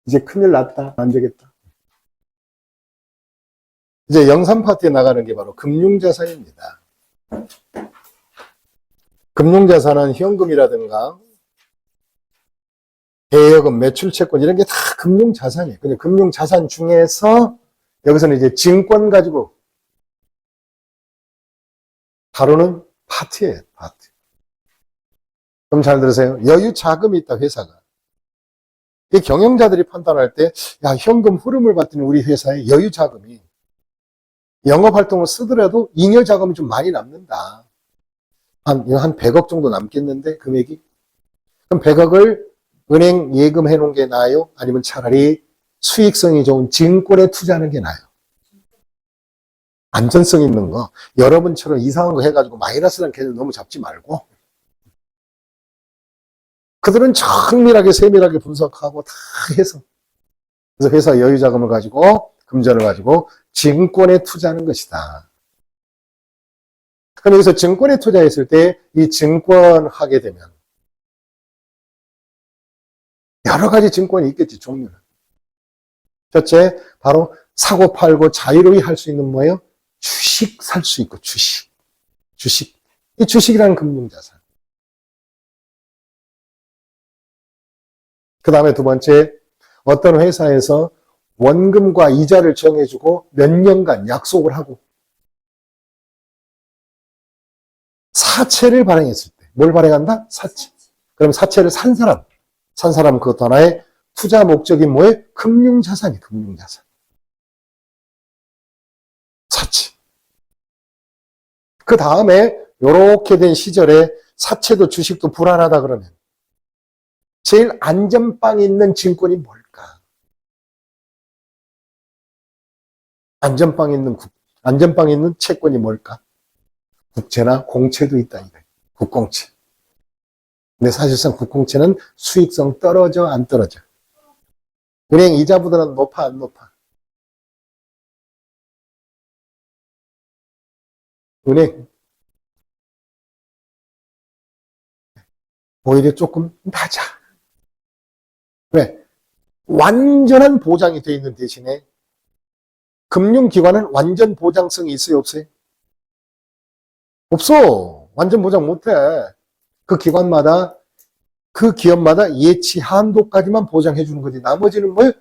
이제 큰일 났다. 안 되겠다. 이제 영산 파트에 나가는 게 바로 금융자산입니다. 금융자산은 현금이라든가 대여금, 매출채권 이런 게 다 금융자산이에요. 근데 금융자산 중에서 여기서는 이제 증권 가지고 다루는 파트예요. 파트. 그럼 잘 들으세요. 여유 자금이 있다, 회사가. 이 경영자들이 판단할 때, 야, 현금 흐름을 봤더니 우리 회사에 여유 자금이 영업활동을 쓰더라도 잉여 자금이 좀 많이 남는다. 한 100억 정도 남겠는데, 금액이? 그럼 100억을 은행 예금해 놓은 게 나아요? 아니면 차라리 수익성이 좋은 증권에 투자하는 게 나아요? 안전성 있는 거. 여러분처럼 이상한 거 해가지고 마이너스라는 개념 너무 잡지 말고. 그들은 정밀하게 세밀하게 분석하고 다 해서. 그래서 회사 여유 자금을 가지고, 금전을 가지고 증권에 투자하는 것이다. 그럼 여기서 증권에 투자했을 때 이 증권 하게 되면 여러 가지 증권이 있겠지, 종류는. 첫째, 바로 사고 팔고 자유로이 할 수 있는 뭐예요? 주식 살 수 있고, 주식. 주식. 이 주식이라는 금융자산. 그 다음에 두 번째, 어떤 회사에서 원금과 이자를 정해주고 몇 년간 약속을 하고 사채를 발행했을 때, 뭘 발행한다? 사채. 그럼 사채를 산 사람은 그것도 하나의 투자 목적이 뭐예요? 금융자산이 금융자산. 사채. 그 다음에 이렇게 된 시절에 사채도 주식도 불안하다 그러면 제일 안전빵 있는 증권이 뭘까? 안전빵 있는 채권이 뭘까? 국채나 공채도 있다 이거예요. 국공채. 근데 사실상 국공채는 수익성 떨어져 안 떨어져? 은행 이자보다는 높아 안 높아? 은행 오히려 조금 낮아. 왜? 완전한 보장이 되어 있는 대신에 금융기관은 완전 보장성이 있어요, 없어요? 없어. 완전 보장 못해. 그 기관마다, 그 기업마다 예치 한도까지만 보장해 주는 거지. 나머지는 뭐예요?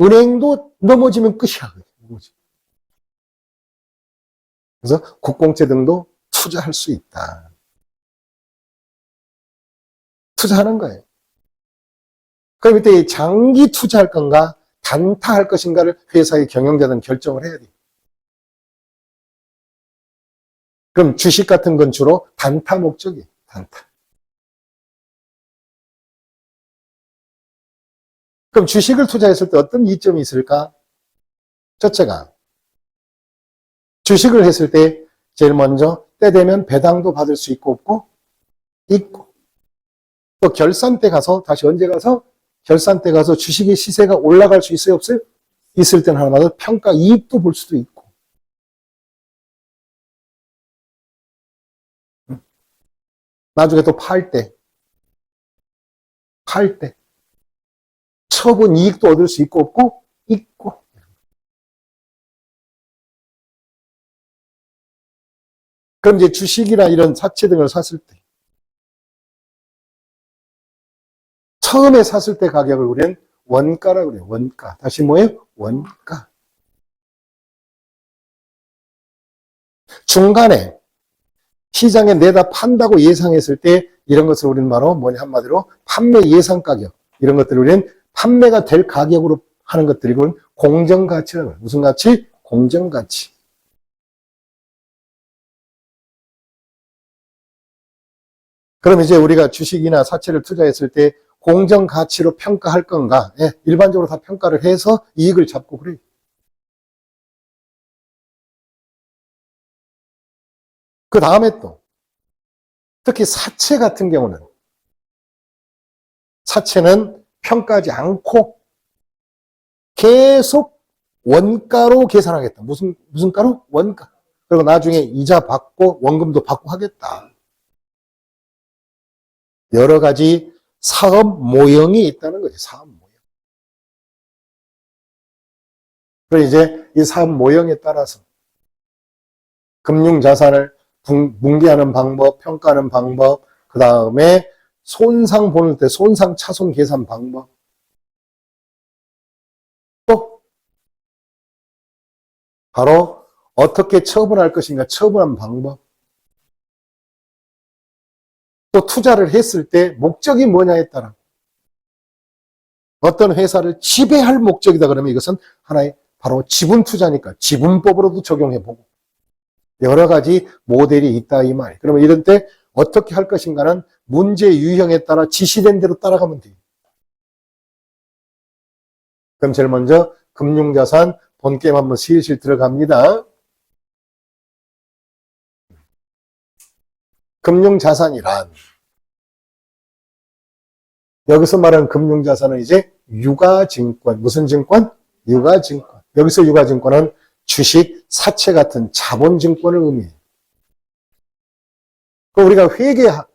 은행도 넘어지면 끝이야. 그래서 국공채 등도 투자할 수 있다. 투자하는 거예요. 그럼 이때 장기 투자할 건가, 단타할 것인가를 회사의 경영자는 결정을 해야 돼. 그럼 주식 같은 건 주로 단타 목적이에요. 단타. 그럼 주식을 투자했을 때 어떤 이점이 있을까? 첫째가 주식을 했을 때 제일 먼저 때 되면 배당도 받을 수 있고 없고 있고 또 결산 때 가서 다시 언제 가서 결산 때 가서 주식의 시세가 올라갈 수 있어요 없어요? 있을 때는 하나마다 평가 이익도 볼 수도 있고 나중에 또 팔 때 처분 이익도 얻을 수 있고 없고 있고 그럼 이제 주식이나 이런 사채 등을 샀을 때 처음에 샀을 때 가격을 우리는 원가라고 그래요. 원가. 다시 뭐예요? 원가. 중간에 시장에 내다 판다고 예상했을 때 이런 것을 우리는 바로 뭐냐 한마디로 판매 예상 가격. 이런 것들을 우리는 판매가 될 가격으로 하는 것들이고 공정가치라는 거예요. 무슨 가치? 공정가치. 그럼 이제 우리가 주식이나 사채를 투자했을 때 공정가치로 평가할 건가? 예, 일반적으로 다 평가를 해서 이익을 잡고 그래요. 그 다음에 또 특히 사채 같은 경우는 사채는 평가하지 않고 계속 원가로 계산하겠다. 무슨 가로? 원가. 그리고 나중에 이자 받고 원금도 받고 하겠다. 여러 가지 사업 모형이 있다는 거죠. 사업 모형. 그리고 이제 이 사업 모형에 따라서 금융자산을 뭉개하는 방법, 평가하는 방법, 그 다음에 손상 보낼 때 손상 차손 계산 방법, 또 바로 어떻게 처분할 것인가 처분한 방법, 또 투자를 했을 때 목적이 뭐냐에 따라 어떤 회사를 지배할 목적이다 그러면 이것은 하나의 바로 지분 투자니까 지분법으로도 적용해보고 여러 가지 모델이 있다 이 말. 그러면 이런 때 어떻게 할 것인가는 문제 유형에 따라 지시된 대로 따라가면 돼요. 그럼 제일 먼저 금융자산 본게임 한번 슬슬 들어갑니다. 금융자산이란 여기서 말하는 금융자산은 이제 유가증권, 무슨 증권? 유가증권. 여기서 유가증권은 주식, 사채 같은 자본증권을 의미해요. 우리가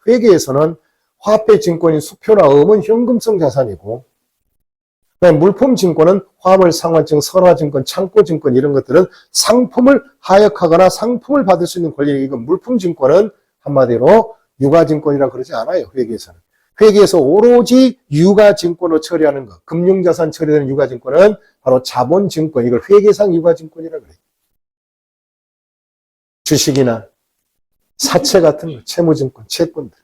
회계에서는 화폐증권인 수표나 음은 현금성 자산이고, 물품증권은 화물, 상환증, 선화증권, 창고증권 이런 것들은 상품을 하역하거나 상품을 받을 수 있는 권리. 이건 물품증권은 한마디로 유가증권이라고 그러지 않아요. 회계에서는. 회계에서 오로지 유가증권으로 처리하는 것, 금융자산 처리되는 유가증권은 바로 자본증권, 이걸 회계상 유가증권이라고 그래요. 주식이나 사채 같은 거, 채무증권, 채권들.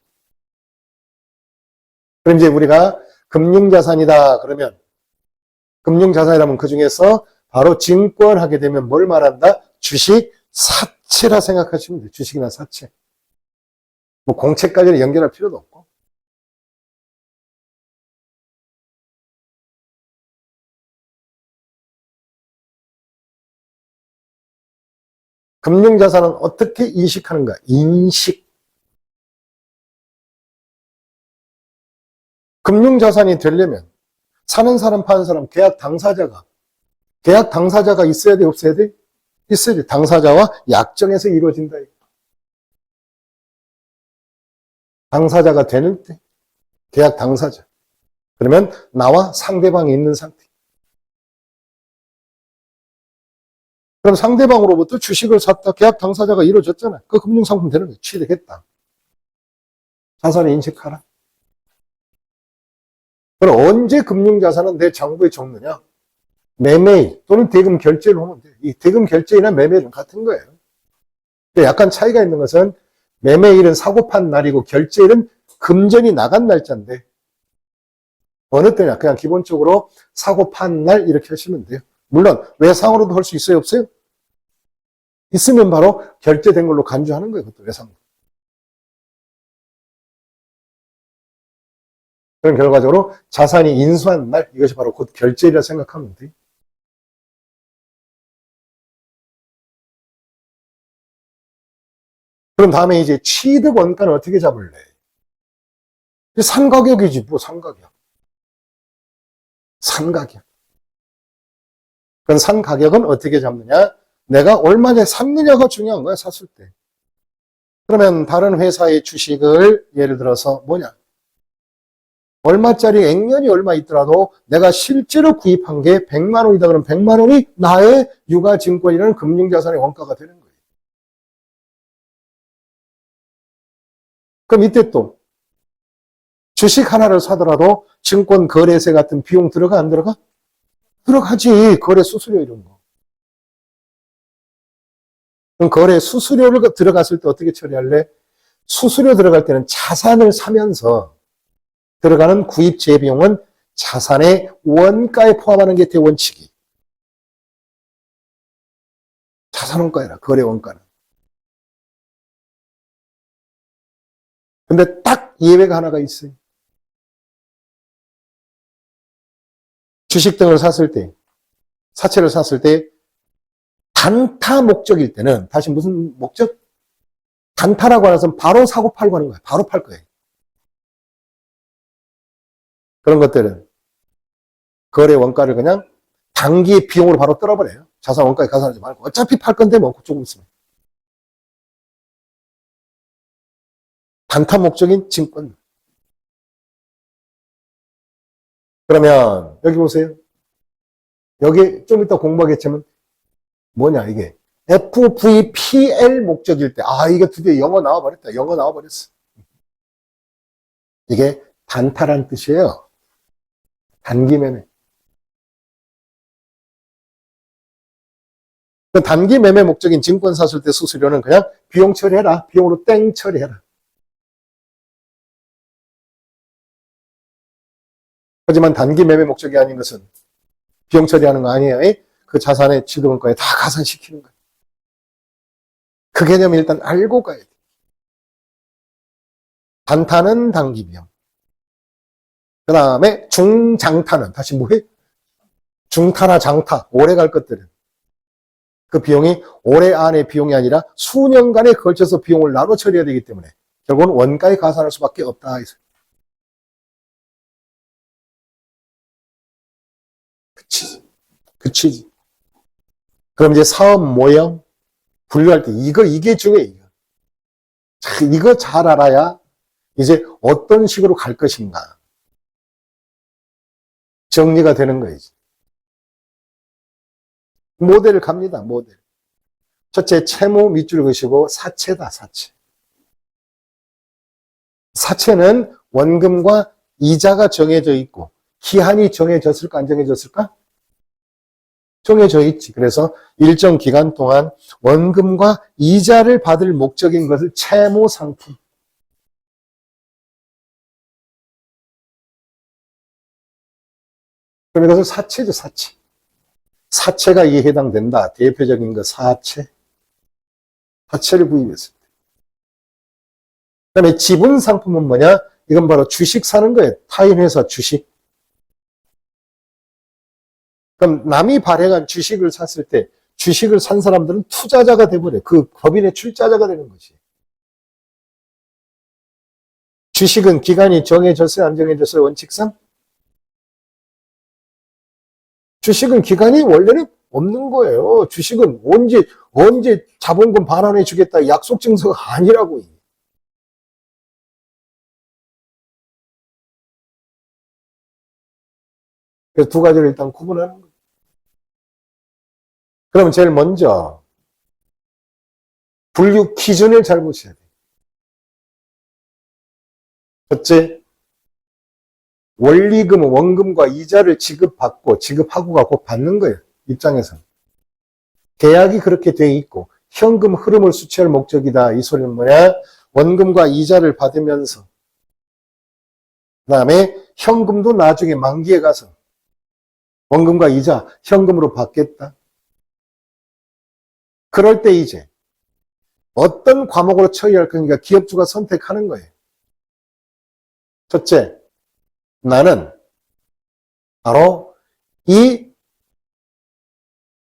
그럼 이제 우리가 금융자산이다 그러면 금융자산이라면 그 중에서 바로 증권 하게 되면 뭘 말한다? 주식, 사채라 생각하시면 돼요. 주식이나 사채. 뭐 공채까지는 연결할 필요도 없고. 금융자산은 어떻게 인식하는가? 인식. 금융자산이 되려면 사는 사람, 파는 사람, 계약 당사자가 있어야 돼, 없어야 돼? 있어야 돼. 당사자와 약정에서 이루어진다. 당사자가 되는 때, 계약 당사자. 그러면 나와 상대방이 있는 상태. 그럼 상대방으로부터 주식을 샀다. 계약 당사자가 이루어졌잖아. 그 금융상품 되는 거야. 취득했다. 자산을 인식하라. 그럼 언제 금융자산은 내 장부에 적느냐? 매매일 또는 대금 결제를 하면 돼. 이 대금 결제나 매매일은 같은 거예요. 약간 차이가 있는 것은 매매일은 사고 판 날이고 결제일은 금전이 나간 날짜인데 어느 때냐? 그냥 기본적으로 사고 판 날 이렇게 하시면 돼요. 물론 외상으로도 할 수 있어요? 없어요? 있으면 바로 결제된 걸로 간주하는 거예요. 그것도 외상으로. 그럼 결과적으로 자산이 인수한 날 이것이 바로 곧 결제일이라 생각하면 돼요. 그럼 다음에 이제 취득 원가는 어떻게 잡을래? 산가격이지 뭐 산가격. 산가격. 그럼 산가격은 어떻게 잡느냐? 내가 얼마에 샀느냐가 중요한 거야, 샀을 때. 그러면 다른 회사의 주식을 예를 들어서 뭐냐? 얼마짜리 액면이 얼마 있더라도 내가 실제로 구입한 게 100만 원이다 그러면 100만 원이 나의 유가증권이라는 금융자산의 원가가 되는 거예요. 그럼 이때 또 주식 하나를 사더라도 증권 거래세 같은 비용 들어가 안 들어가? 들어가지. 거래 수수료 이런 거. 그럼 거래 수수료를 들어갔을 때 어떻게 처리할래? 수수료 들어갈 때는 자산을 사면서 들어가는 구입 재비용은 자산의 원가에 포함하는 게 대원칙이. 자산원가이라 거래 원가는. 근데 딱 예외가 하나가 있어요. 주식 등을 샀을 때, 사채를 샀을 때 단타 목적일 때는 다시 무슨 목적? 단타라고 하는 것은 바로 사고 팔고 하는 거예요. 바로 팔 거예요. 그런 것들은 거래 원가를 그냥 단기의 비용으로 바로 떨어버려요. 자산 원가에 가산하지 말고 어차피 팔 건데 뭐 조금 있으면. 단타 목적인 증권. 그러면 여기 보세요. 여기 좀 이따 공부하겠지만 뭐냐 이게 FVPL 목적일 때 이게 드디어 영어 나와버렸다. 영어 나와버렸어. 이게 단타란 뜻이에요. 단기 매매. 그 단기 매매 목적인 증권 샀을 때 수수료는 그냥 비용 처리해라. 비용으로 땡 처리해라. 하지만 단기 매매 목적이 아닌 것은 비용 처리하는 거 아니에요. 그 자산의 취득원가에 다 가산시키는 거예요. 그 개념을 일단 알고 가야 돼. 단타는 단기 비용. 그 다음에 중장타는 다시 뭐해? 중타나 장타, 오래 갈 것들은 그 비용이 올해 안의 비용이 아니라 수년간에 걸쳐서 비용을 나눠 처리해야 되기 때문에 결국은 원가에 가산할 수밖에 없다. 그치지. 그럼 이제 사업 모형 분류할 때 이게 중요해. 이거 잘 알아야 이제 어떤 식으로 갈 것인가 정리가 되는 거이지. 모델을 갑니다. 모델. 첫째, 채무 밑줄 그시고 사채다. 사채. 사채는 원금과 이자가 정해져 있고 기한이 정해졌을까 안 정해졌을까? 정해져 있지. 그래서 일정 기간 동안 원금과 이자를 받을 목적인 것을 채무 상품. 그럼 이것을 사채죠. 사채. 사채가 이에 해당된다. 대표적인 거 사채. 사채를 구입했을 때. 그 다음에 지분 상품은 뭐냐? 이건 바로 주식 사는 거예요. 타인회사 주식. 그럼 남이 발행한 주식을 샀을 때 주식을 산 사람들은 투자자가 돼버려요. 그 법인의 출자자가 되는 거지. 주식은 기간이 정해졌어요? 안 정해졌어요? 원칙상? 주식은 기간이 원래는 없는 거예요. 주식은 언제 자본금 반환해 주겠다 약속 증서가 아니라고. 그래서 두 가지를 일단 구분하는 거예요. 그럼 제일 먼저 분류 기준을 잘 보셔야 돼요. 첫째, 원리금은 원금과 이자를 지급하고가 곧 받는 거예요. 입장에서는. 계약이 그렇게 돼 있고 현금 흐름을 수취할 목적이다. 이 소리는 뭐냐? 원금과 이자를 받으면서 그 다음에 현금도 나중에 만기에 가서 원금과 이자 현금으로 받겠다. 그럴 때 이제 어떤 과목으로 처리할 거니까 기업주가 선택하는 거예요. 첫째, 나는 바로 이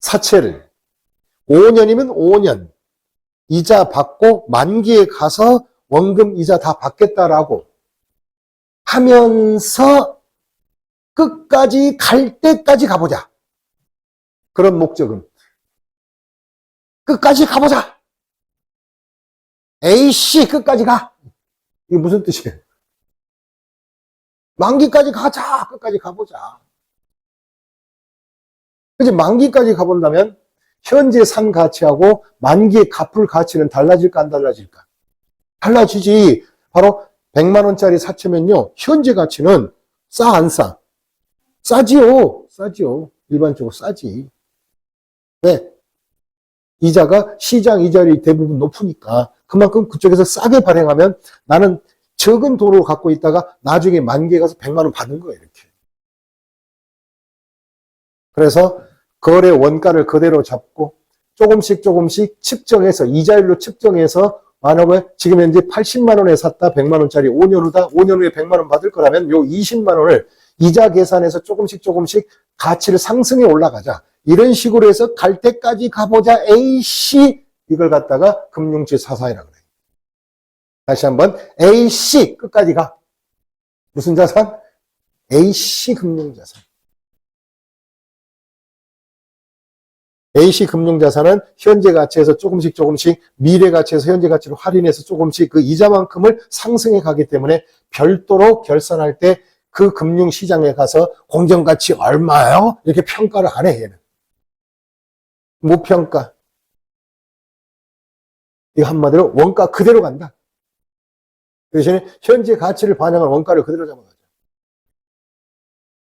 사채를 5년이면 5년 이자 받고 만기에 가서 원금 이자 다 받겠다라고 하면서 끝까지 갈 때까지 가보자. 그런 목적은 끝까지 가보자. A씨 끝까지 가. 이게 무슨 뜻이에요? 만기까지 가자. 끝까지 가보자. 그치? 만기까지 가본다면 현재 산 가치하고 만기에 갚을 가치는 달라질까 안 달라질까? 달라지지. 바로 100만 원짜리 사채면요. 현재 가치는 싸 안 싸? 싸지요. 싸지요. 일반적으로 싸지. 왜? 이자가 시장 이자율이 대부분 높으니까 그만큼 그쪽에서 싸게 발행하면 나는 적은 돈을 갖고 있다가 나중에 만기에 가서 100만 원 받은 거예요. 이렇게. 그래서 거래 원가를 그대로 잡고 조금씩 측정해서 이자율로 측정해서 만약에 지금 현재 80만 원에 샀다 100만 원짜리 5년 후다 5년 후에 100만 원 받을 거라면 요 20만 원을 이자 계산해서 조금씩 가치를 상승해 올라가자. 이런 식으로 해서 갈 때까지 가보자. A씨 이걸 갖다가 금융지 사사이라고 그래요. 다시 한번 A씨 끝까지 가. 무슨 자산? A씨 금융자산. A씨 금융자산은 현재 가치에서 조금씩 미래 가치에서 현재 가치로 할인해서 조금씩 그 이자만큼을 상승해 가기 때문에 별도로 결산할 때 그 금융시장에 가서 공정가치 얼마요? 이렇게 평가를 안 해, 얘는. 무평가. 이거 한마디로 원가 그대로 간다. 그 대신에 현재 가치를 반영한 원가를 그대로 잡아가죠.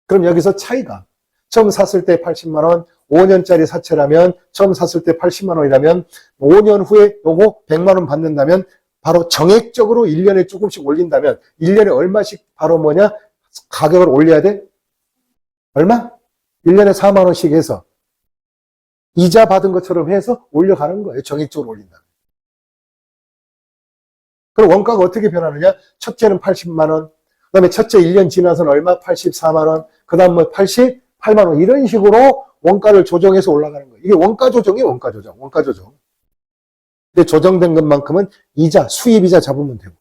그럼 여기서 차이가 처음 샀을 때 80만 원, 5년짜리 사채라면 처음 샀을 때 80만 원이라면 5년 후에 요거 100만 원 받는다면 바로 정액적으로 1년에 조금씩 올린다면 1년에 얼마씩 바로 뭐냐? 가격을 올려야 돼? 얼마? 1년에 4만 원씩 해서 이자 받은 것처럼 해서 올려가는 거예요. 정액적으로 올린다. 그럼 원가가 어떻게 변하느냐? 첫째는 80만 원, 그 다음에 첫째 1년 지나서는 얼마? 84만 원, 그 다음 뭐 88만 원, 이런 식으로 원가를 조정해서 올라가는 거예요. 이게 원가 조정이에요, 원가 조정. 원가 조정. 근데 조정된 것만큼은 이자, 수입이자 잡으면 되고.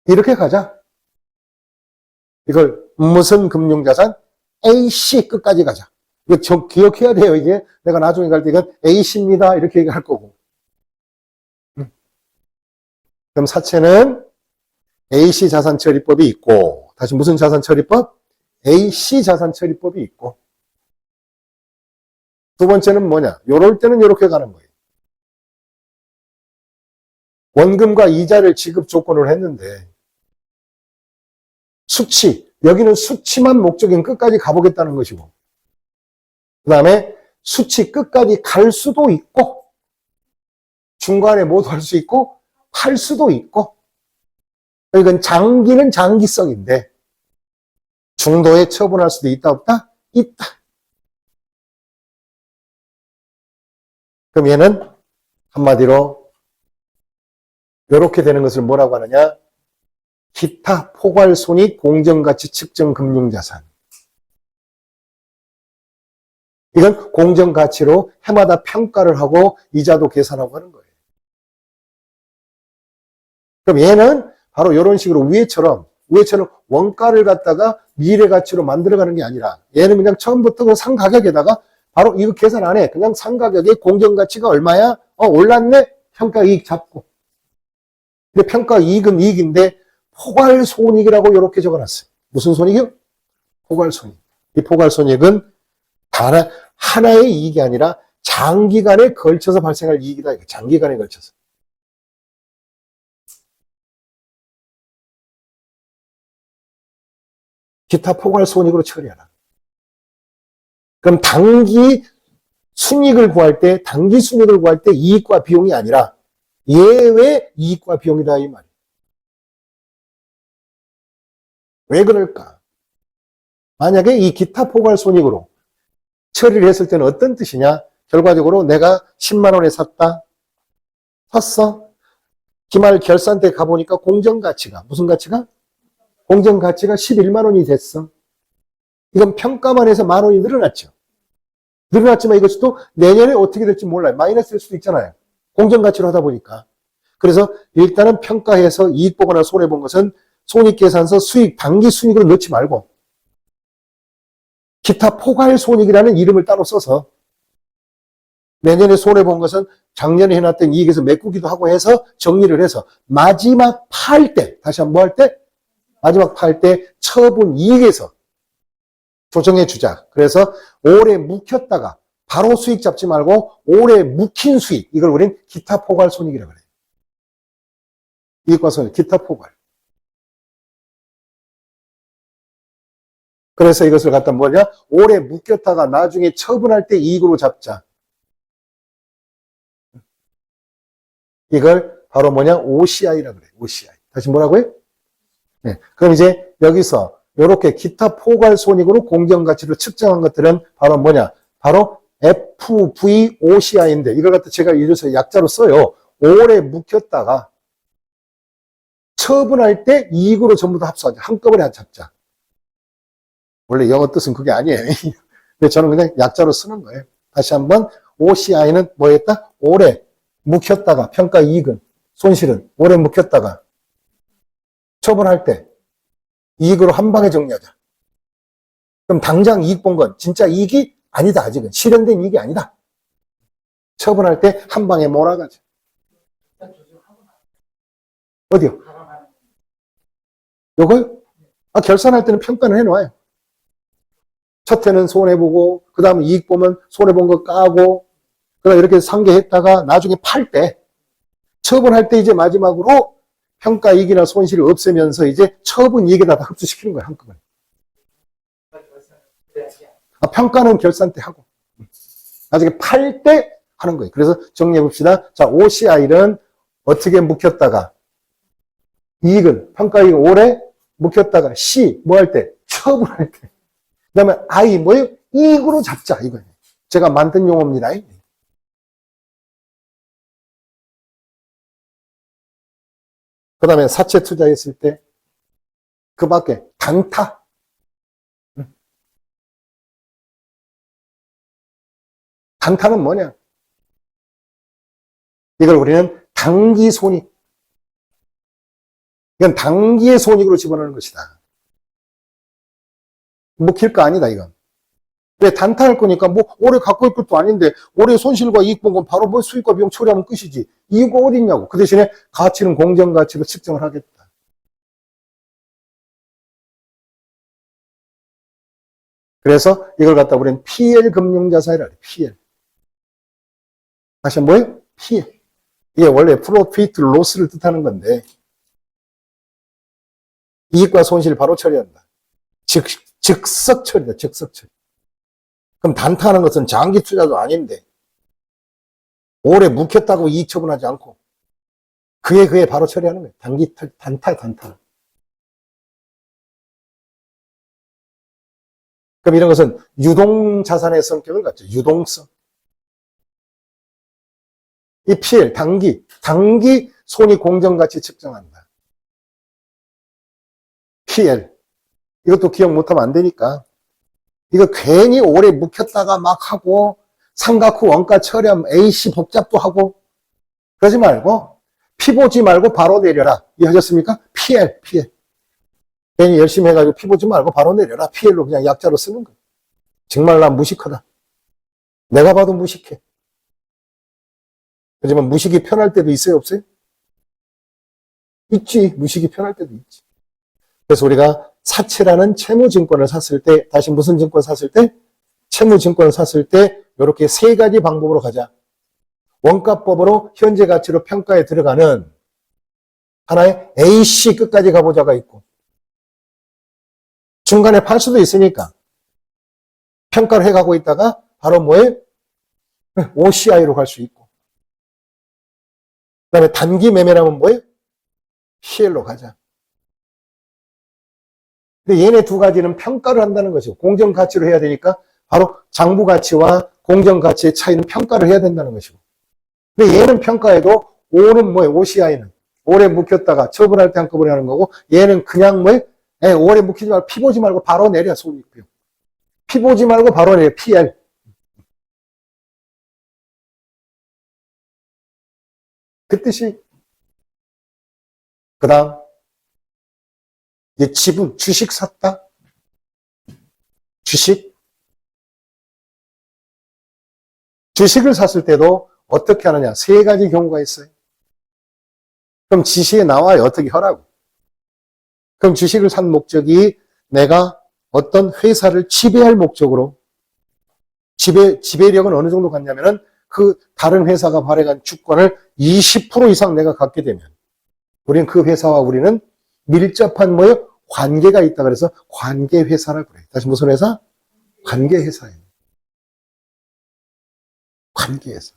이렇게 가자. 이걸 무슨 금융자산? AC 끝까지 가자. 이거 기억해야 돼요, 이게. 내가 나중에 갈 때 이건 AC입니다. 이렇게 얘기할 거고. 그럼 사채는 AC 자산처리법이 있고, 다시 무슨 자산처리법? AC 자산처리법이 있고. 두 번째는 뭐냐? 요럴 때는 이렇게 가는 거예요. 원금과 이자를 지급 조건을 했는데, 수치, 여기는 수치만 목적인 끝까지 가보겠다는 것이고, 그 다음에 수치 끝까지 갈 수도 있고, 중간에 모두 할 수 있고, 팔 수도 있고, 이건 장기는 장기성인데, 중도에 처분할 수도 있다, 없다? 있다. 그럼 얘는 한마디로 이렇게 되는 것을 뭐라고 하느냐? 기타 포괄손익 공정가치 측정 금융자산. 이건 공정가치로 해마다 평가를 하고 이자도 계산하고 하는 거예요. 그럼 얘는 바로 이런 식으로 위에처럼 원가를 갖다가 미래 가치로 만들어가는 게 아니라 얘는 그냥 처음부터 그 상 가격에다가 바로 이거 계산 안 해. 그냥 상 가격의 공정가치가 얼마야? 올랐네? 평가 이익 잡고. 근데 평가 이익은 이익인데 포괄손익이라고 이렇게 적어놨어요. 무슨 손익이요? 포괄손익. 이 포괄손익은 단 하나의 이익이 아니라 장기간에 걸쳐서 발생할 이익이다. 장기간에 걸쳐서. 기타 포괄손익으로 처리하라. 그럼 단기 순이익을 구할 때 이익과 비용이 아니라 예외 이익과 비용이다 이 말이에요. 왜 그럴까? 만약에 이 기타 포괄손익으로 처리를 했을 때는 어떤 뜻이냐? 결과적으로 내가 10만 원에 샀다. 샀어. 기말 결산 때 가보니까 공정가치가 무슨 가치가? 공정가치가 11만 원이 됐어. 이건 평가만 해서 만 원이 늘어났죠. 늘어났지만 이것이 또 내년에 어떻게 될지 몰라요. 마이너스 될 수도 있잖아요. 공정가치로 하다 보니까. 그래서 일단은 평가해서 이익 보거나 손해본 것은 손익계산서 수익, 단기 순익으로 넣지 말고 기타 포괄손익이라는 이름을 따로 써서 내년에 손해본 것은 작년에 해놨던 이익에서 메꾸기도 하고 해서 정리를 해서 마지막 팔 때, 다시 한번 뭐 할 때? 마지막 팔 때 처분 이익에서 조정해 주자. 그래서 오래 묵혔다가 바로 수익 잡지 말고 오래 묵힌 수익. 이걸 우리는 기타 포괄 손익이라고 그래요. 이익과 손익, 기타 포괄. 그래서 이것을 갖다 뭐냐? 오래 묵혔다가 나중에 처분할 때 이익으로 잡자. 이걸 바로 뭐냐? OCI라고 그래요. OCI. 다시 뭐라고요? 네. 그럼 이제 여기서 이렇게 기타 포괄 손익으로 공정가치를 측정한 것들은 바로 뭐냐? 바로 FVOCI인데 이걸 갖다 제가 이래서 약자로 써요. 오래 묵혔다가 처분할 때 이익으로 전부 다 합수하자. 한꺼번에 잡자. 원래 영어 뜻은 그게 아니에요. 근데 저는 그냥 약자로 쓰는 거예요. 다시 한번 OCI는 뭐였다? 오래 묵혔다가 평가 이익은 손실은 오래 묵혔다가 처분할 때 이익으로 한 방에 정리하자. 그럼 당장 이익 본 건 진짜 이익이 아니다. 아직은 실현된 이익이 아니다. 처분할 때 한 방에 몰아가자. 어디요? 요걸 결산할 때는 평가는 해놔요. 첫 해는 손해보고, 그 다음에 이익 보면 손해본 거 까고, 그 다음에 이렇게 상계했다가 나중에 팔 때, 처분할 때 이제 마지막으로 평가 이익이나 손실을 없애면서 이제 처분 이익에다 다 흡수시키는 거예요, 한꺼번에. 평가는 결산 때 하고, 나중에 팔 때 하는 거예요. 그래서 정리해 봅시다. 자, OCI는 어떻게 묵혔다가, 이익은, 평가 이익은 오래 묵혔다가, C, 뭐 할 때? 처분할 때. 그 다음에 I, 뭐예요? 이익으로 잡자, 이거예요. 제가 만든 용어입니다. 그 다음에 사채 투자했을 때, 그 밖에 단타. 단타는 뭐냐? 이걸 우리는 단기 손익. 이건 단기의 손익으로 집어넣는 것이다. 묵힐 거 아니다, 이건. 왜 단타할 거니까 뭐 올해 갖고 있을 것도 아닌데 올해 손실과 이익 본 건 바로 뭐 수익과 비용 처리하면 끝이지. 이유가 어디 있냐고. 그 대신에 가치는 공정가치로 측정을 하겠다. 그래서 이걸 갖다 우리는 PL 금융자산이라 그래. PL. 다시 뭐예요? PL. 이게 원래 프로피트 로스를 뜻하는 건데 이익과 손실을 바로 처리한다. 즉석 처리다. 즉석 처리. 그럼 단타하는 것은 장기 투자도 아닌데 오래 묵혔다고 이익 처분하지 않고 그에 바로 처리하는 거예요. 단타. 그럼 이런 것은 유동자산의 성격을 갖죠. 유동성. 이 PL, 단기 손익 공정가치 측정한다. PL. 이것도 기억 못하면 안 되니까. 이거 괜히 오래 묵혔다가 막 하고 삼각 후 원가 처리하면 AC 복잡도 하고 그러지 말고 피 보지 말고 바로 내려라. 이해하셨습니까? PL. 괜히 열심히 해가지고 피 보지 말고 바로 내려라. PL로 그냥 약자로 쓰는 거예요. 정말 난 무식하다. 내가 봐도 무식해. 하지만 무식이 편할 때도 있어요, 없어요? 있지. 무식이 편할 때도 있지. 그래서 우리가 사채라는 채무증권을 샀을 때, 다시 무슨 증권 샀을 때? 채무증권을 샀을 때 이렇게 세 가지 방법으로 가자. 원가법으로 현재 가치로 평가에 들어가는 하나의 AC 끝까지 가보자가 있고 중간에 팔 수도 있으니까 평가를 해가고 있다가 바로 뭐예요? OCI로 갈 수 있고 그 다음에 단기 매매라면 뭐예요? PL로 가자. 근데 얘네 두 가지는 평가를 한다는 것이고 공정가치로 해야 되니까 바로 장부가치와 공정가치의 차이는 평가를 해야 된다는 것이고 근데 얘는 평가해도 O는 뭐예요? OCI는 오래 묵혔다가 처분할 때 한꺼번에 하는 거고 얘는 그냥 뭐예요? 오래 묵히지 말고 피 보지 말고 바로 내려 손익비용. 피 보지 말고 바로 내려 PL. 그 뜻이 그 다음 이제 지분, 주식 샀다. 주식을 샀을 때도 어떻게 하느냐. 세 가지 경우가 있어요. 그럼 지시에 나와요. 어떻게 하라고. 그럼 주식을 산 목적이 내가 어떤 회사를 지배할 목적으로 지배력은 어느 정도 갖냐면은 그 다른 회사가 발행한 주권을 20% 이상 내가 갖게 되면 우리는 그 회사와 우리는 밀접한 뭐예요? 관계가 있다 그래서 관계회사라고 그래요. 다시 무슨 회사? 관계회사예요. 관계회사.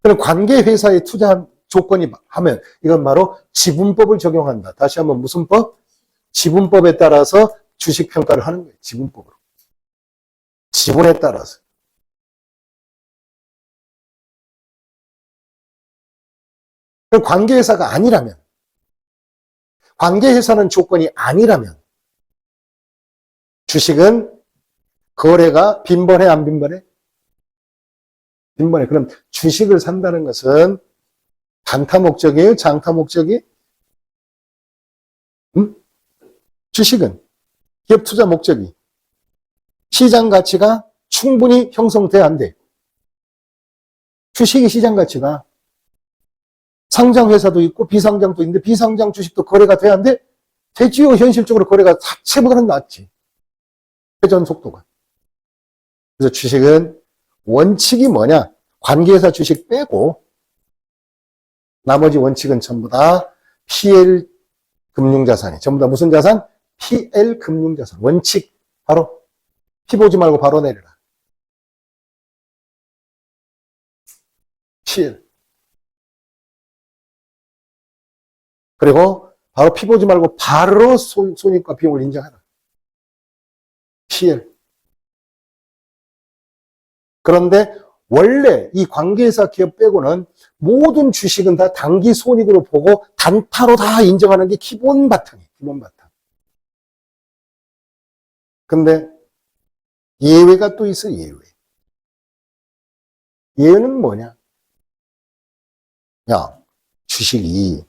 그럼 관계회사에 투자한 조건이 하면 이건 바로 지분법을 적용한다. 다시 한번 무슨 법? 지분법에 따라서 주식 평가를 하는 거예요. 지분법으로. 지분에 따라서. 그럼 관계회사가 아니라면 관계회사는 조건이 아니라면 주식은 거래가 빈번해 안 빈번해? 빈번해. 그럼 주식을 산다는 것은 단타 목적이에요? 장타 목적이? 주식은 기업 투자 목적이 시장 가치가 충분히 형성돼야 안 돼. 주식이 시장 가치가 상장 회사도 있고 비상장도 있는데 비상장 주식도 거래가 돼야 안 돼? 되지요. 현실적으로 거래가 자체보다는 낫지. 회전 속도가. 그래서 주식은 원칙이 뭐냐? 관계회사 주식 빼고 나머지 원칙은 전부 다 PL 금융자산이. 전부 다 무슨 자산? PL 금융자산. 원칙. 바로 피 보지 말고 바로 내려라. PL. 그리고 바로 피 보지 말고 바로 손익과 비용을 인정하라. PL. 그런데 원래 이 관계회사 기업 빼고는 모든 주식은 다 단기 손익으로 보고 단타로 다 인정하는 게 기본 바탕이에요. 기본 바탕. 근데 예외가 또 있어요. 예외. 예외는 뭐냐? 야, 주식이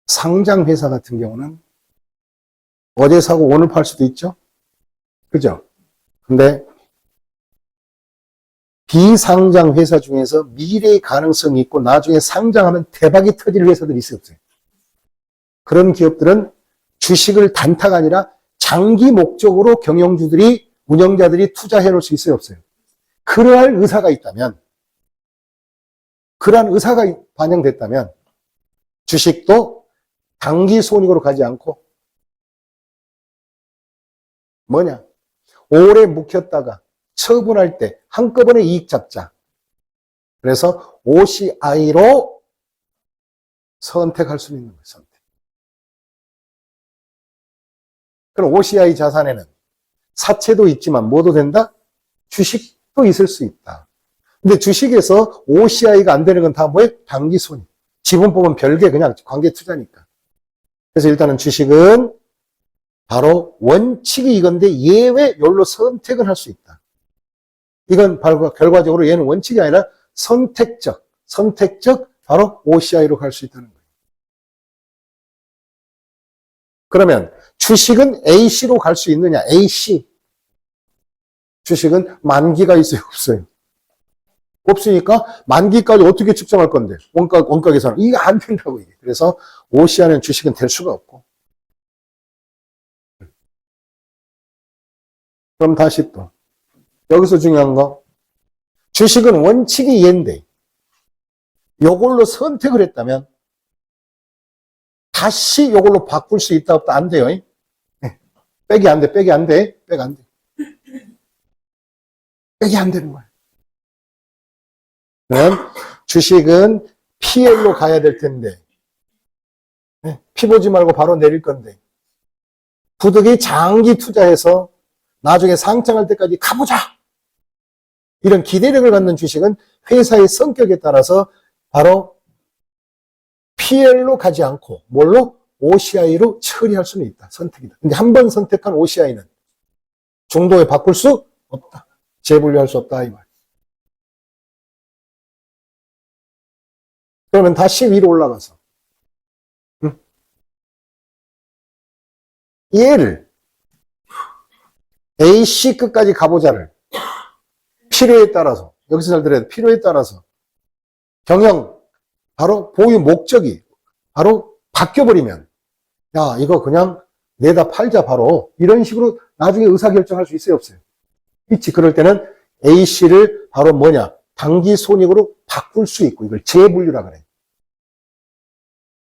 상장회사 같은 경우는 어제 사고 오늘 팔 수도 있죠? 그죠? 근데 비상장 회사 중에서 미래의 가능성이 있고 나중에 상장하면 대박이 터질 회사들이 있어요, 없어요? 그런 기업들은 주식을 단타가 아니라 장기 목적으로 경영주들이, 운영자들이 투자해 놓을 수 있어요, 없어요? 그러할 의사가 있다면, 그러한 의사가 반영됐다면 주식도 단기 손익으로 가지 않고 뭐냐? 오래 묵혔다가 처분할 때 한꺼번에 이익 잡자. 그래서 OCI로 선택할 수 있는 거예요. 선택. 그럼 OCI 자산에는 사채도 있지만 뭐도 된다? 주식도 있을 수 있다. 근데 주식에서 OCI가 안 되는 건 다 뭐예요? 단기 손익. 지분법은 별개 그냥 관계 투자니까. 그래서 일단은 주식은 바로 원칙이 이건데 예외 요로 선택을 할 수 있다. 이건 결과적으로 얘는 원칙이 아니라 선택적 바로 OCI로 갈 수 있다는 거예요. 그러면 주식은 A씨로 갈 수 있느냐? AC. 주식은 만기가 있어요? 없어요? 없으니까 만기까지 어떻게 측정할 건데? 원가 계산은. 이게 안 된다고. 이게. 그래서 OCI는 주식은 될 수가 없고. 그럼 다시 또. 여기서 중요한 거. 주식은 원칙이 얘인데 요걸로 선택을 했다면 다시 요걸로 바꿀 수 있다 없다? 안 돼요. 빼기 안 돼. 빼기 안 돼. 빼기 안 돼. 빼기 안 되는 거예요. 그럼 주식은 PL로 가야 될 텐데 피 보지 말고 바로 내릴 건데 부득이 장기 투자해서 나중에 상장할 때까지 가보자. 이런 기대력을 갖는 주식은 회사의 성격에 따라서 바로 PL로 가지 않고 뭘로? OCI로 처리할 수는 있다. 선택이다. 근데 한 번 선택한 OCI는 중도에 바꿀 수 없다. 재분류할 수 없다. 이 말. 그러면 다시 위로 올라가서 얘를 AC 끝까지 가보자를 필요에 따라서, 여기서 잘 들어야 돼. 필요에 따라서 경영, 바로 보유 목적이 바로 바뀌어버리면 야 이거 그냥 내다 팔자 바로 이런 식으로 나중에 의사결정할 수 있어요? 없어요? 있지. 그럴 때는 A씨를 바로 뭐냐? 단기 손익으로 바꿀 수 있고 이걸 재분류라 그래.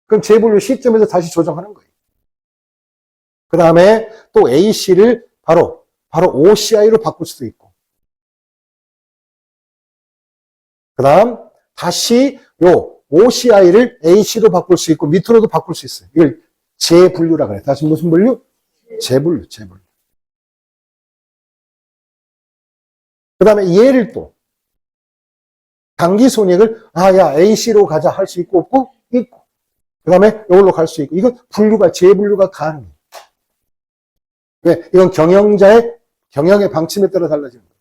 그럼 재분류 시점에서 다시 조정하는 거예요. 그 다음에 또 A씨를 바로 OCI로 바꿀 수도 있고 그 다음 다시 요 OCI를 A씨로 바꿀 수 있고 밑으로도 바꿀 수 있어요. 이걸 재분류라 그래. 다시 무슨 분류? 재분류. 그 다음에 얘를 또 단기 손익을 야 A씨로 가자 할 수 있고 없고 있고 그 다음에 이걸로 갈 수 있고 이건 분류가 재분류가 가능해요. 왜? 이건 경영의 방침에 따라 달라지는 거예요.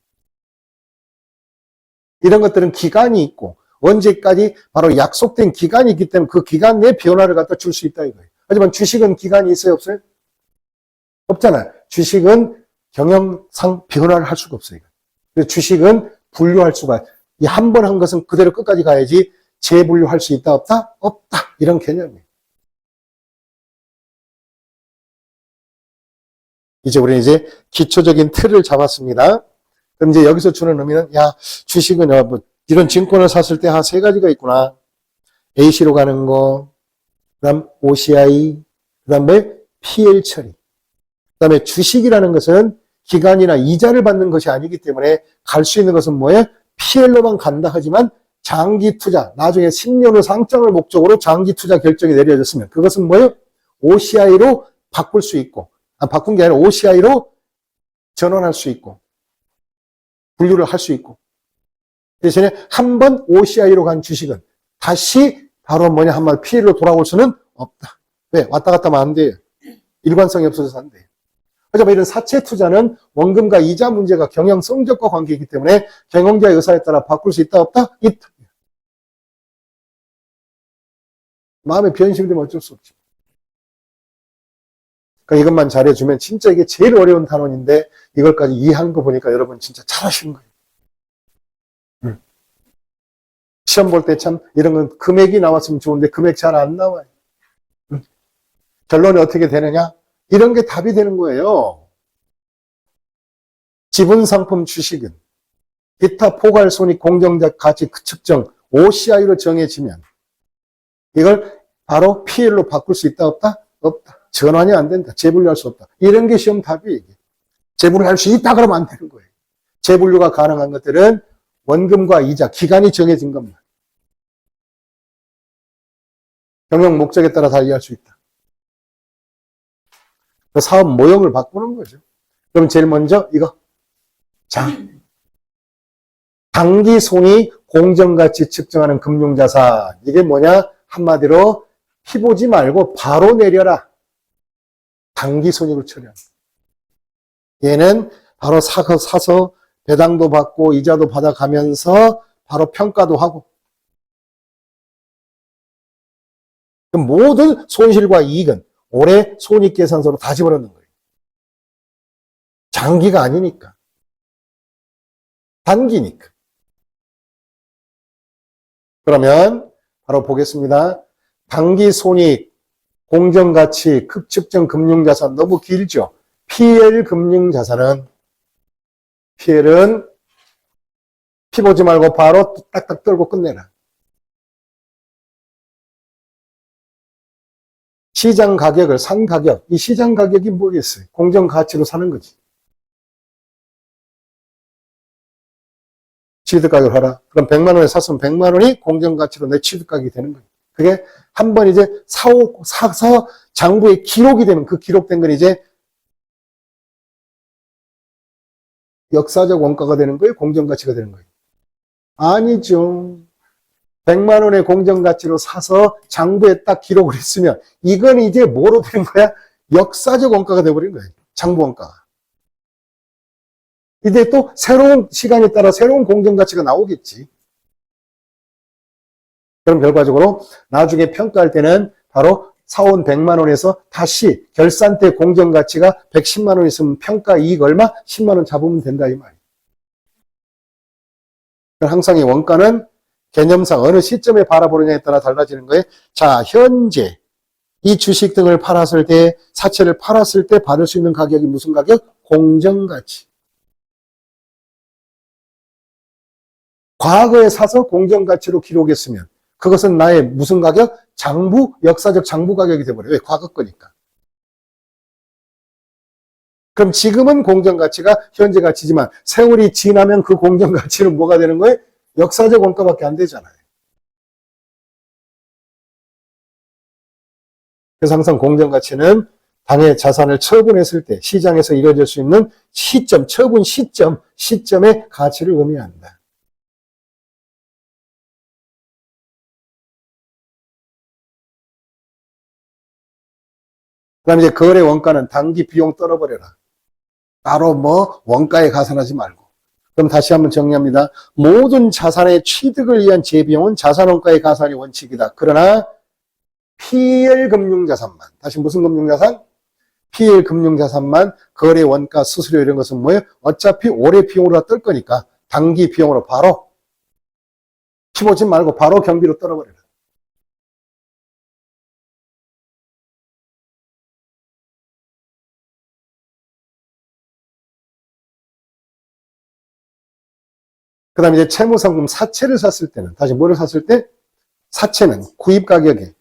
이런 것들은 기간이 있고 언제까지 바로 약속된 기간이 있기 때문에 그 기간 내 변화를 갖다 줄 수 있다 이거예요. 하지만 주식은 기간이 있어요? 없어요? 없잖아요. 주식은 경영상 변화를 할 수가 없어요. 그래서 주식은 분류할 수가 이 한 번 한 것은 그대로 끝까지 가야지 재분류할 수 있다 없다? 없다. 이런 개념이에요. 이제 우리는 이제 기초적인 틀을 잡았습니다. 그럼 이제 여기서 주는 의미는, 야, 주식은 뭐 이런 증권을 샀을 때 한 세 가지가 있구나. A시로 가는 거, 그 다음 OCI, 그 다음 뭐 PL 처리. 그 다음에 주식이라는 것은 기간이나 이자를 받는 것이 아니기 때문에 갈 수 있는 것은 뭐예요? PL로만 간다 하지만 장기 투자, 나중에 10년 후 상장을 목적으로 장기 투자 결정이 내려졌으면 그것은 뭐예요? OCI로 바꿀 수 있고, 바꾼 게 아니라 OCI로 전환할 수 있고, 분류를 할 수 있고. 대신에 한 번 OCI로 간 주식은 다시 바로 뭐냐 한번 PL로 돌아올 수는 없다. 왜? 왔다 갔다 하면 안 돼요. 일관성이 없어져서 안 돼요. 하지만 이런 사채 투자는 원금과 이자 문제가 경영 성적과 관계이기 때문에 경영자의 의사에 따라 바꿀 수 있다 없다? 있다. 마음에 변심이 되면 어쩔 수 없죠. 그러니까 이것만 잘해주면 진짜 이게 제일 어려운 단원인데 이걸까지 이해한 거 보니까 여러분 진짜 잘하신 거예요. 시험 볼 때 참 이런 건 금액이 나왔으면 좋은데 금액 잘 안 나와요. 결론이 어떻게 되느냐? 이런 게 답이 되는 거예요. 지분상품 주식은 기타 포괄손익 공정적 가치 측정 OCI로 정해지면 이걸 바로 PL로 바꿀 수 있다 없다? 없다. 전환이 안 된다. 재분류할 수 없다. 이런 게 시험 답이에요. 재분류할 수 있다 그러면 안 되는 거예요. 재분류가 가능한 것들은 원금과 이자, 기간이 정해진 것만. 경영 목적에 따라 달리할 수 있다. 그 사업 모형을 바꾸는 거죠. 그럼 제일 먼저 이거. 자, 단기 손익 공정가치 측정하는 금융자산. 이게 뭐냐? 한마디로 피 보지 말고 바로 내려라. 단기 손익을 처리한다. 얘는 바로 사서 배당도 받고 이자도 받아가면서 바로 평가도 하고 모든 손실과 이익은 올해 손익계산서로 다 집어넣는 거예요. 장기가 아니니까. 단기니까. 그러면 바로 보겠습니다. 단기 손익, 공정가치, 급측정 금융자산 너무 길죠. PL 금융자산은 PL은 피 보지 말고 바로 딱딱 떨고 끝내라. 시장 가격을 산 가격, 이 시장 가격이 뭐겠어요? 공정가치로 사는 거지. 취득가격을 하라. 그럼 100만 원에 샀으면 100만 원이 공정가치로 내 취득가격이 되는 거예요. 그게 한 번 이제 사서 장부에 기록이 되면 그 기록된 건 이제 역사적 원가가 되는 거예요? 공정가치가 되는 거예요? 아니죠. 100만 원의 공정가치로 사서 장부에 딱 기록을 했으면 이건 이제 뭐로 되는 거야? 역사적 원가가 되어버린 거예요. 장부 원가가. 이제 또 새로운 시간에 따라 새로운 공정가치가 나오겠지. 그럼 결과적으로 나중에 평가할 때는 바로 사온 100만 원에서 다시 결산 때 공정가치가 110만 원 있으면 평가 이익 얼마? 10만 원 잡으면 된다 이 말이에요. 항상 이 원가는 개념상 어느 시점에 바라보느냐에 따라 달라지는 거예요. 자, 현재 이 주식 등을 팔았을 때, 사채를 팔았을 때 받을 수 있는 가격이 무슨 가격? 공정가치. 과거에 사서 공정가치로 기록했으면 그것은 나의 무슨 가격? 장부, 역사적 장부 가격이 돼버려요. 왜? 과거 거니까. 그럼 지금은 공정가치가 현재 가치지만 세월이 지나면 그 공정가치는 뭐가 되는 거예요? 역사적 원가밖에 안 되잖아요. 그래서 항상 공정가치는 당의 자산을 처분했을 때 시장에서 이루어질 수 있는 시점, 처분 시점의 가치를 의미한다. 그 다음에 이제 거래 원가는 단기 비용 떨어버려라. 따로 뭐 원가에 가산하지 말고. 그럼 다시 한번 정리합니다. 모든 자산의 취득을 위한 재비용은 자산원가의 가산이 원칙이다. 그러나 PL 금융자산만, 다시 무슨 금융자산? PL 금융자산만 거래 원가 수수료 이런 것은 뭐예요? 어차피 올해 비용으로 뜰 거니까 단기 비용으로 바로 키보지 말고 바로 경비로 떨어버려라. 그 다음에 이제 채무상품 사채를 샀을 때는, 다시 뭐를 샀을 때? 사채는 구입가격에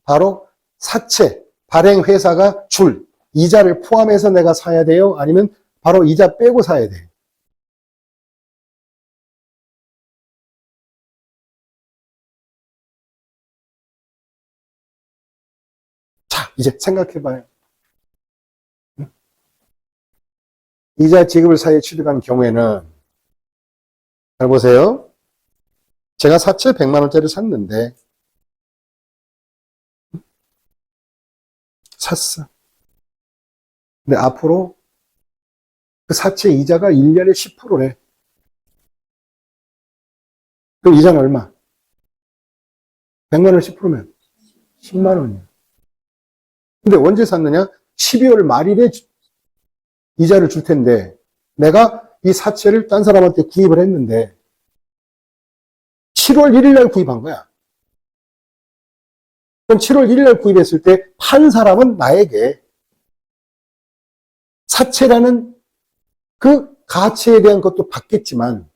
바로 사채, 발행회사가 줄 이자를 포함해서 내가 사야 돼요? 아니면 바로 이자 빼고 사야 돼요? 자, 이제 생각해봐요. 이자 지급을 사이에 취득한 경우에는, 잘 보세요. 제가 사채 100만 원짜리 샀는데, 샀어. 근데 앞으로 그 사채 이자가 1년에 10%래. 그럼 이자는 얼마? 100만 원 10%면 10만 원이야. 근데 언제 샀느냐? 12월 말일에 이자를 줄 텐데, 내가 이 사채를 딴 사람한테 구입을 했는데, 7월 1일 날 구입한 거야. 그럼 7월 1일 날 구입했을 때, 판 사람은 나에게 사채라는 그 가치에 대한 것도 받겠지만,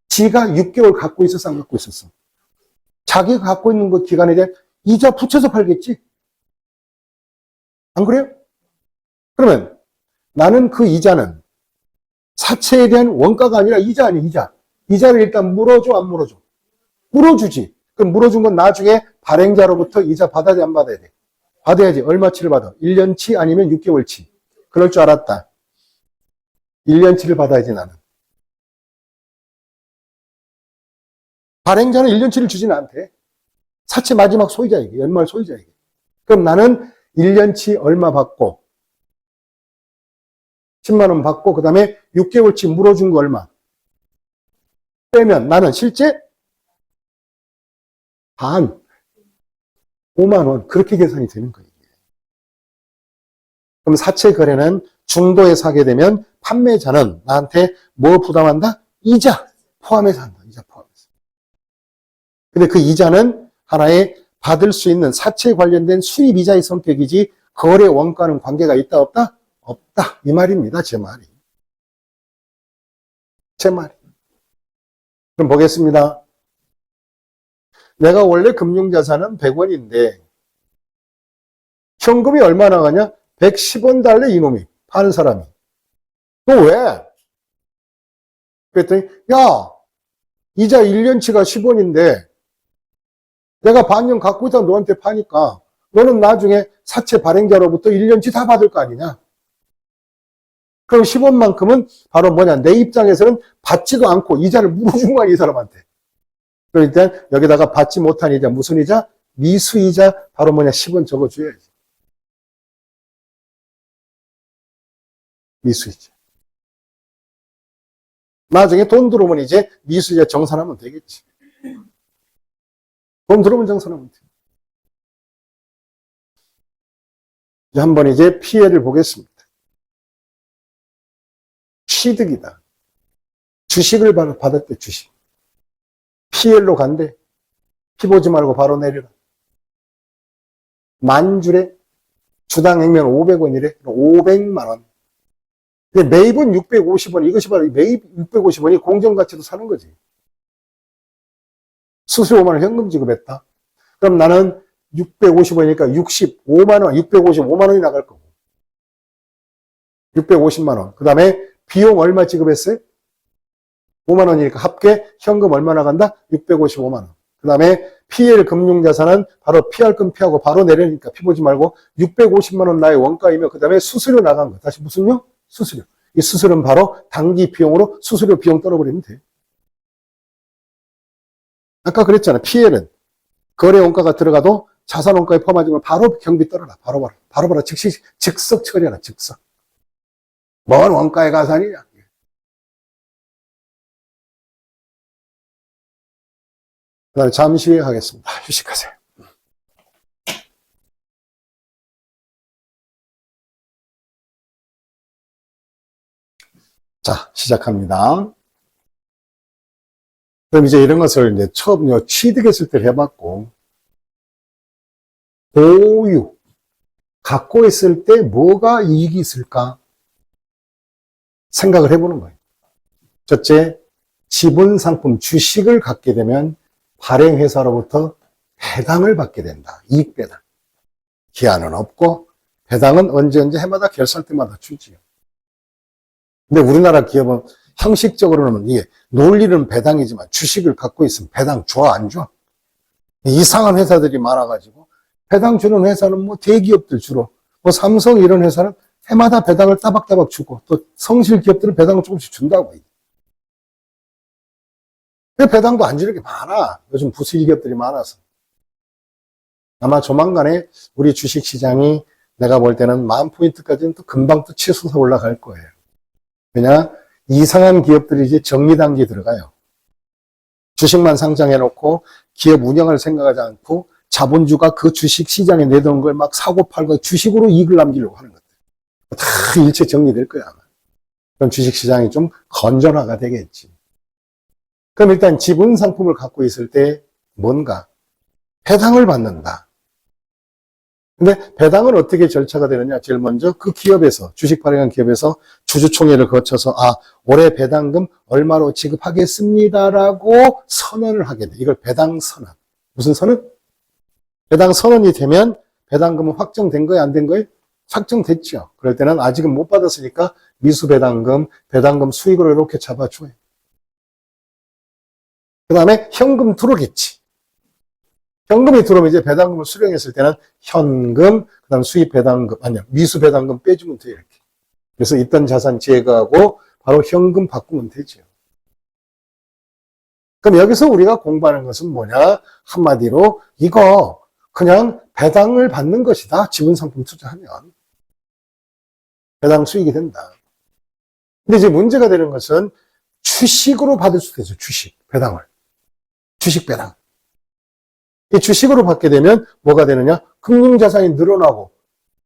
지가 6개월 갖고 있었어, 안 갖고 있었어? 자기가 갖고 있는 그 기간에 대한 이자 붙여서 팔겠지? 안 그래요? 그러면 나는 그 이자는 사채에 대한 원가가 아니라 이자 아니야, 이자. 이자를 일단 물어줘, 안 물어줘? 물어주지. 그럼 물어준 건 나중에 발행자로부터 이자 받아야 돼, 안 받아야 돼? 받아야지. 얼마치를 받아? 1년치 아니면 6개월치? 그럴 줄 알았다. 1년치를 받아야지, 나는. 발행자는 1년치를 주지는 않대. 사채 마지막 소유자에게, 연말 소유자에게. 그럼 나는 1년치 얼마 받고, 10만 원 받고, 그 다음에 6개월치 물어준 거 얼마? 빼면 나는 실제 반, 5만 원. 그렇게 계산이 되는 거예요. 그럼 사채 거래는 중도에 사게 되면 판매자는 나한테 뭐 부담한다? 이자 포함해서 한다. 이자 포함해서. 근데 그 이자는 하나의 받을 수 있는 사채에 관련된 수입이자의 성격이지 거래 원가는 관계가 있다 없다? 없다. 이 말입니다. 제 말이. 제 말이. 그럼 보겠습니다. 내가 원래 금융자산은 100원인데 현금이 얼마 나가냐? 110원 달래 이놈이. 파는 사람이. 너 왜? 그랬더니 야, 이자 1년치가 10원인데 내가 반년 갖고 있다 너한테 파니까 너는 나중에 사채 발행자로부터 1년치 다 받을 거 아니냐? 그럼 10원만큼은 바로 뭐냐? 내 입장에서는 받지도 않고 이자를 물어준 거야, 이 사람한테. 그러니까 여기다가 받지 못한 이자, 무슨 이자? 미수이자, 바로 뭐냐? 10원 적어줘야지. 미수이자. 나중에 돈 들어오면 이제 미수이자 정산하면 되겠지. 돈 들어오면 정산하면 돼. 이제 한번 이제 피해를 보겠습니다. 취득이다. 주식을 받을 때 주식. PL로 간대. 피 보지 말고 바로 내려라. 만줄에 주당 액면 500원이래. 500만 원. 근데 매입은 650원. 이것이 바로 매입 650원이 공정가치도 사는 거지. 수수료 5만 원 현금 지급했다. 그럼 나는 650원이니까 65만 원, 655만 원이 나갈 거고. 650만 원. 그 다음에 비용 얼마 지급했어요? 5만 원이니까 합계 현금 얼마 나간다? 655만 원. 그 다음에 PL 금융자산은 바로 피할 건 피하고 바로 내려니까 피 보지 말고 650만 원 나의 원가이며 그 다음에 수수료 나간 거. 다시 무슨요? 수수료. 이 수수료는 바로 단기 비용으로 수수료 비용 떨어버리면 돼. 아까 그랬잖아. PL은 거래 원가가 들어가도 자산 원가에 포함하지 면 바로 경비 떨어라. 바로 즉시 즉석 처리하라. 즉석. 뭔 원가의 가산이냐. 그 다음에 잠시 후에 하겠습니다. 휴식하세요. 자, 시작합니다. 그럼 이제 이런 것을 이제 처음 취득했을 때 해봤고, 보유, 갖고 있을 때 뭐가 이익이 있을까? 생각을 해보는 거예요. 첫째, 지분 상품 주식을 갖게 되면 발행회사로부터 배당을 받게 된다. 이익 배당. 기한은 없고 배당은 언제 해마다 결산 때마다 주지요. 근데 우리나라 기업은 형식적으로는 이게 논리는 배당이지만 주식을 갖고 있으면 배당 줘, 안 줘? 이상한 회사들이 많아가지고 배당 주는 회사는 뭐 대기업들 주로 뭐 삼성 이런 회사는 해마다 배당을 따박따박 주고 또 성실 기업들은 배당을 조금씩 준다고. 근데 배당도 안 주는 게 많아. 요즘 부실 기업들이 많아서. 아마 조만간에 우리 주식시장이 내가 볼 때는 10,000포인트까지는 또 금방 또 치솟아 올라갈 거예요. 왜냐? 이상한 기업들이 이제 정리단계에 들어가요. 주식만 상장해놓고 기업 운영을 생각하지 않고 자본주가 그 주식 시장에 내놓은 걸 막 사고 팔고 주식으로 이익을 남기려고 하는 것들. 다 일체 정리될 거야, 아마. 그럼 주식시장이 좀 건전화가 되겠지. 그럼 일단 지분 상품을 갖고 있을 때 뭔가 배당을 받는다. 근데 배당은 어떻게 절차가 되느냐? 제일 먼저 그 기업에서, 주식 발행한 기업에서 주주총회를 거쳐서, 올해 배당금 얼마로 지급하겠습니다라고 선언을 하게 돼. 이걸 배당 선언. 무슨 선언? 배당 선언이 되면 배당금은 확정된 거예요? 안 된 거예요? 확정됐죠. 그럴 때는 아직은 못 받았으니까 미수 배당금, 배당금 수익으로 이렇게 잡아줘요. 그 다음에 현금 들어오겠지. 현금이 들어오면 이제 배당금을 수령했을 때는 현금, 그 다음 수입 배당금, 아니야, 미수 배당금 빼주면 돼요, 이렇게. 그래서 있던 자산 제거하고 바로 현금 바꾸면 되죠. 그럼 여기서 우리가 공부하는 것은 뭐냐? 한마디로 이거 그냥 배당을 받는 것이다. 지분상품 투자하면. 배당 수익이 된다. 근데 이제 문제가 되는 것은 주식으로 받을 수도 있어요, 주식, 배당을. 주식 배당. 이 주식으로 받게 되면 뭐가 되느냐? 금융자산이 늘어나고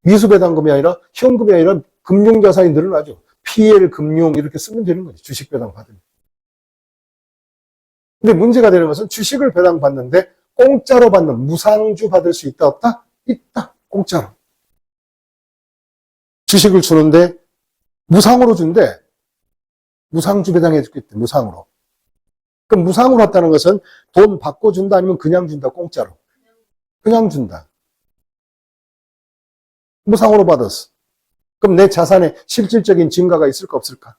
미수배당금이 아니라 현금이 아니라 금융자산이 늘어나죠. PL 금융 이렇게 쓰면 되는 거지. 주식 배당 받으면. 근데 문제가 되는 것은 주식을 배당 받는데 공짜로 받는 무상주 받을 수 있다 없다? 있다. 공짜로. 주식을 주는데 무상으로 준대. 무상주 배당해 주겠대. 무상으로. 그럼 무상으로 왔다는 것은 돈 받고 준다 아니면 그냥 준다, 공짜로? 그냥 준다. 무상으로 받았어. 그럼 내 자산에 실질적인 증가가 있을까 없을까?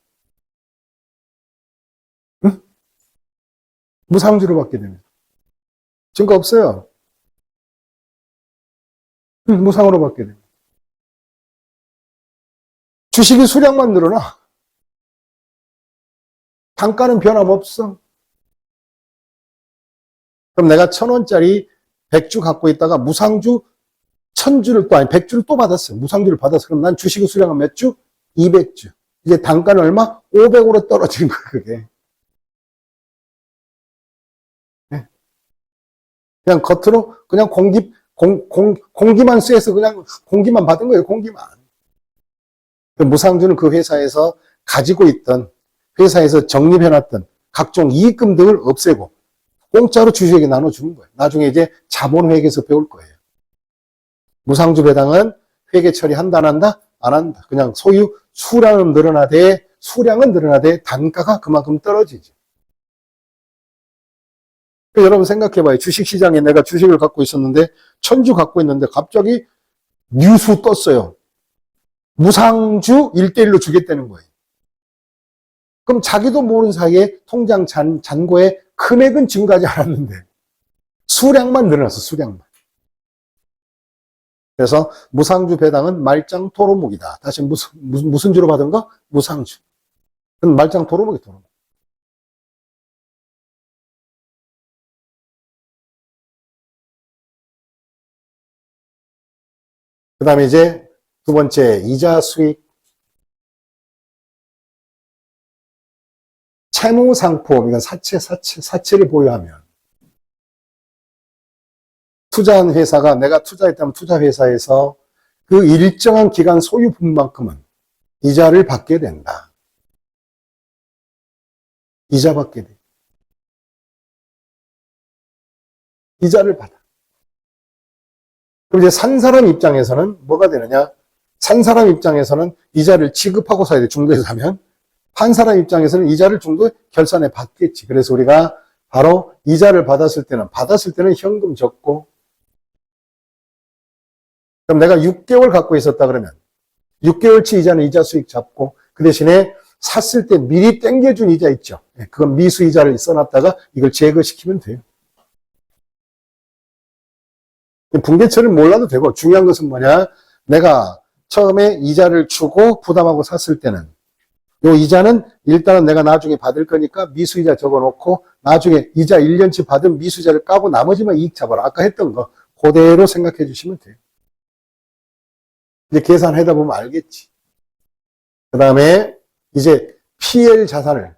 응? 무상주로 받게 되면. 증가 없어요. 응, 무상으로 받게 되면. 주식의 수량만 늘어나. 단가는 변함없어. 그럼 내가 1,000원짜리 100주 갖고 있다가 무상주 1,000주를 또, 아니 100주를 또 받았어요. 무상주를 받았어. 그럼 난 주식의 수량은 몇 주? 200주. 이제 단가는 얼마? 500으로 떨어지는 거야, 그게. 네. 그냥 겉으로 그냥 공기만 쐬서 그냥 공기만 받은 거예요, 공기만. 무상주는 그 회사에서 가지고 있던, 회사에서 적립해놨던 각종 이익금 등을 없애고 공짜로 주주에게 나눠주는 거예요. 나중에 이제 자본회계에서 배울 거예요. 무상주 배당은 회계 처리한다, 안 한다? 안 한다. 그냥 소유 수량은 늘어나되 단가가 그만큼 떨어지죠. 여러분 생각해봐요. 주식시장에 내가 주식을 갖고 있었는데 1,000주 갖고 있는데 갑자기 뉴스 떴어요. 무상주 1:1로 주겠다는 거예요. 그럼 자기도 모르는 사이에 통장 잔고에 금액은 증가하지 않았는데 수량만 늘어났어, 수량만. 그래서 무상주 배당은 말짱 토로목이다. 다시 무슨 주로 받은 거? 무상주. 그럼 말짱 토로목이 토로목. 그 다음에 이제 두 번째, 이자 수익. 채무 상품, 이건 사채를 보유하면. 투자한 회사가, 내가 투자했다면 투자 회사에서 그 일정한 기간 소유분만큼은 이자를 받게 된다. 이자 받게 돼. 이자를 받아. 그럼 이제 산 사람 입장에서는 뭐가 되느냐? 산 사람 입장에서는 이자를 지급하고 사야 돼, 중도에서 사면. 판사람 입장에서는 이자를 좀 더 결산해 받겠지. 그래서 우리가 바로 이자를 받았을 때는 현금 적고, 그럼 내가 6개월 갖고 있었다 그러면 6개월치 이자는 이자 수익 잡고, 그 대신에 샀을 때 미리 땡겨준 이자 있죠. 그건 미수 이자를 써놨다가 이걸 제거시키면 돼요. 분배처를 몰라도 되고, 중요한 것은 뭐냐? 내가 처음에 이자를 주고 부담하고 샀을 때는 요 이자는 일단은 내가 나중에 받을 거니까 미수이자 적어놓고 나중에 이자 1년치 받은 미수이자를 까고 나머지만 이익 잡아라. 아까 했던 거 그대로 생각해 주시면 돼요. 이제 계산하다 보면 알겠지. 그 다음에 이제 PL 자산을